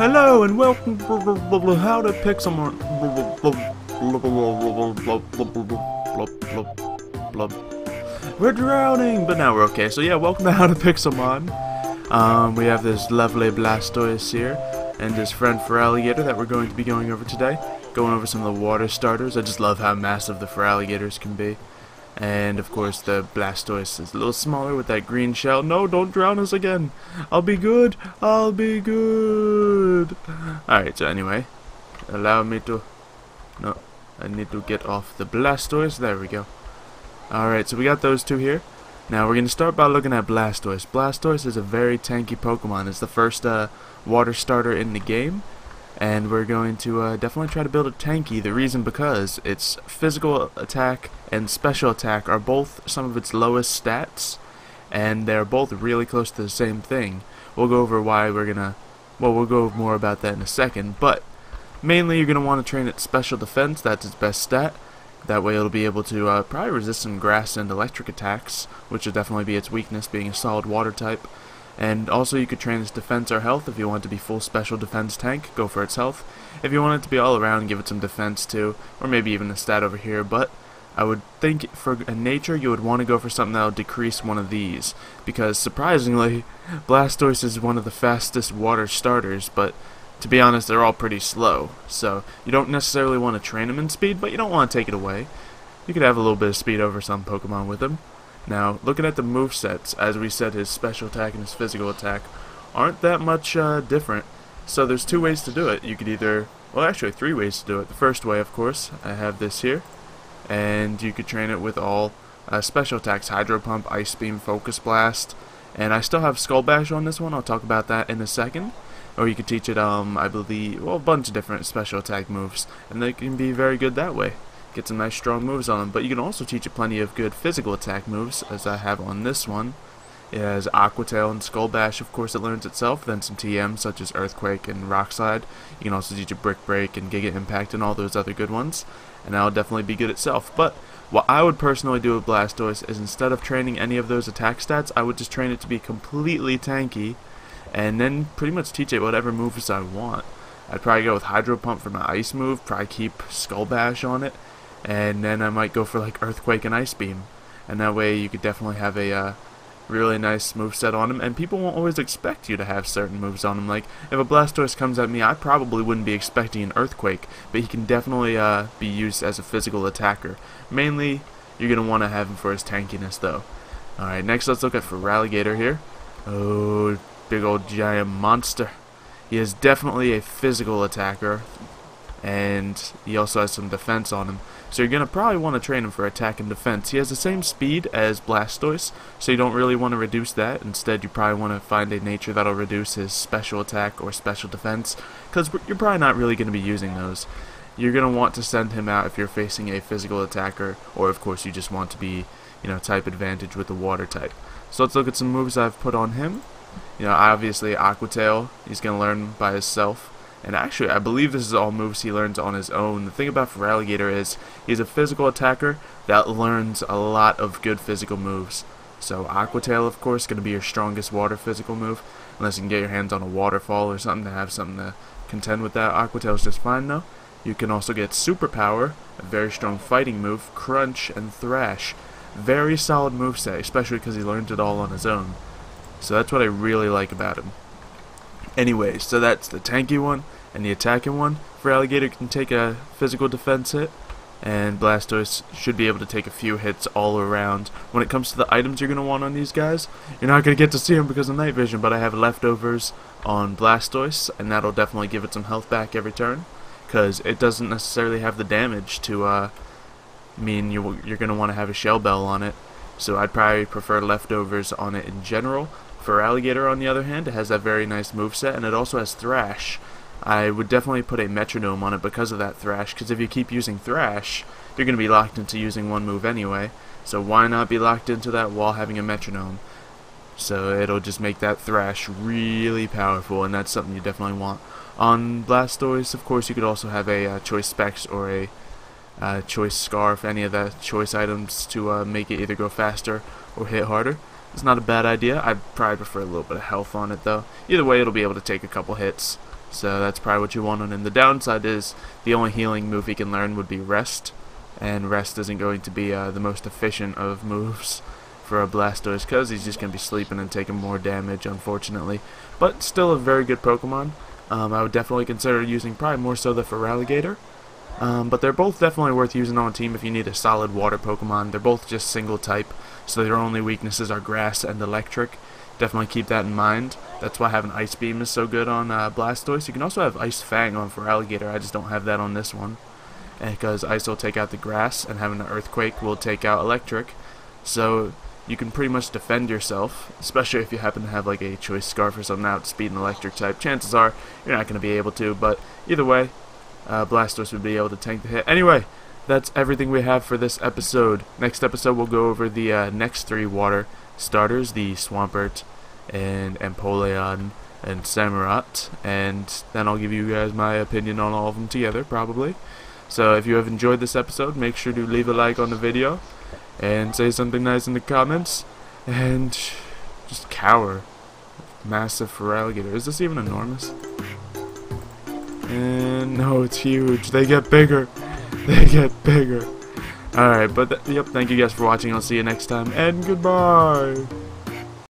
Hello and welcome to how to Pixelmon. We're drowning, but now we're okay. So yeah, welcome to how to Pixelmon. We have this lovely Blastoise here and his friend Feraligatr that we're going to be going over today. Going over some of the water starters. I just love how massive the Feraligatrs can be. And of course the Blastoise is a little smaller with that green shell. No, don't drown us again. I'll be good. I'll be good. Alright, so anyway. Allow me to... No, I need to get off the Blastoise. There we go. Alright, so we got those two here. Now we're going to start by looking at Blastoise. Blastoise is a very tanky Pokemon. It's the first water starter in the game. And we're going to definitely try to build a tanky. The reason because its physical attack and special attack are both some of its lowest stats, and they're both really close to the same thing. We'll go over why we're gonna, well, we'll go over more about that in a second, but mainly you're gonna want to train its special defense. That's its best stat. That way it'll be able to probably resist some grass and electric attacks, which will definitely be its weakness, being a solid water type. And also you could train its defense or health. If you want it to be full special defense tank, go for its health. If you want it to be all around, give it some defense too, or maybe even a stat over here. But I would think for a nature you would want to go for something that will decrease one of these, because surprisingly Blastoise is one of the fastest water starters, but to be honest they're all pretty slow. So you don't necessarily want to train them in speed, but you don't want to take it away. You could have a little bit of speed over some Pokemon with them. Now, looking at the movesets, as we said, his special attack and his physical attack aren't that much different. So there's two ways to do it. You could either, well actually three ways to do it. The first way, of course, I have this here, and you could train it with all special attacks, Hydro Pump, Ice Beam, Focus Blast, and I still have Skull Bash on this one. I'll talk about that in a second. Or you could teach it, I believe, well, a bunch of different special attack moves, and they can be very good that way. Get some nice strong moves on them, but you can also teach it plenty of good physical attack moves, as I have on this one. It has Aqua Tail and Skull Bash, of course it learns itself, then some TM such as Earthquake and Rock Slide. You can also teach it Brick Break and Giga Impact and all those other good ones, and that'll definitely be good itself. But what I would personally do with Blastoise is instead of training any of those attack stats, I would just train it to be completely tanky, and then pretty much teach it whatever moves I want. I'd probably go with Hydro Pump for my ice move, probably keep Skull Bash on it, and then I might go for like Earthquake and Ice Beam, and that way you could definitely have a really nice moveset on him, and people won't always expect you to have certain moves on him. Like if a Blastoise comes at me, I probably wouldn't be expecting an Earthquake, but he can definitely be used as a physical attacker. Mainly you're going to want to have him for his tankiness though. Alright, next let's look at Feraligatr here. Oh, big old giant monster. He is definitely a physical attacker, and he also has some defense on him. So you're going to probably want to train him for attack and defense. He has the same speed as Blastoise, so you don't really want to reduce that. Instead, you probably want to find a nature that'll reduce his special attack or special defense, because you're probably not really going to be using those. You're going to want to send him out if you're facing a physical attacker, or of course you just want to be, type advantage with the water type. So let's look at some moves I've put on him. Obviously Aqua Tail, he's going to learn by himself. And actually, I believe this is all moves he learns on his own. The thing about Feraligatr is he's a physical attacker that learns a lot of good physical moves. So Aqua Tail, of course, is going to be your strongest water physical move, unless you can get your hands on a waterfall or something to have something to contend with that. Aqua Tail is just fine though. You can also get Superpower, a very strong fighting move, Crunch, and Thrash. Very solid moveset, especially because he learned it all on his own. So that's what I really like about him. Anyways, so that's the tanky one and the attacking one. Feraligatr can take a physical defense hit, and Blastoise should be able to take a few hits all around. When it comes to the items you're going to want on these guys, you're not going to get to see them because of night vision, but I have leftovers on Blastoise, and that'll definitely give it some health back every turn, because it doesn't necessarily have the damage to mean you're going to want to have a Shell Bell on it. So I'd probably prefer leftovers on it in general. Feraligatr, on the other hand, it has that very nice moveset, and it also has Thrash. I would definitely put a Metronome on it because of that Thrash, because if you keep using Thrash, you're going to be locked into using one move anyway, so why not be locked into that while having a Metronome? So it'll just make that Thrash really powerful, and that's something you definitely want. On Blastoise, of course, you could also have a Choice Specs or a Choice Scarf, any of the choice items to make it either go faster or hit harder. It's not a bad idea. I'd probably prefer a little bit of health on it though. Either way, it'll be able to take a couple hits. So that's probably what you want on him. The downside is the only healing move he can learn would be Rest, and Rest isn't going to be the most efficient of moves for a Blastoise because he's just going to be sleeping and taking more damage, unfortunately. But still a very good Pokemon. I would definitely consider using probably more so the Feraligatr. But they're both definitely worth using on a team if you need a solid water Pokemon. They're both just single type, so their only weaknesses are grass and electric. Definitely keep that in mind. That's why having Ice Beam is so good on Blastoise. You can also have Ice Fang on Feraligatr. I just don't have that on this one, because Ice will take out the grass, and having an Earthquake will take out electric. So you can pretty much defend yourself, especially if you happen to have like a Choice Scarf or something outspeed an electric type. Chances are you're not going to be able to, but either way, Blastoise would be able to tank the hit. Anyway, that's everything we have for this episode. Next episode we'll go over the next 3 water starters, the Swampert and Empoleon and Samurott, and then I'll give you guys my opinion on all of them together, probably. So if you have enjoyed this episode, make sure to leave a like on the video and say something nice in the comments, and just cower. Massive Feraligatr. Is this even enormous? And no, it's huge. They get bigger. They get bigger. Alright, but yep, thank you guys for watching. I'll see you next time, and goodbye.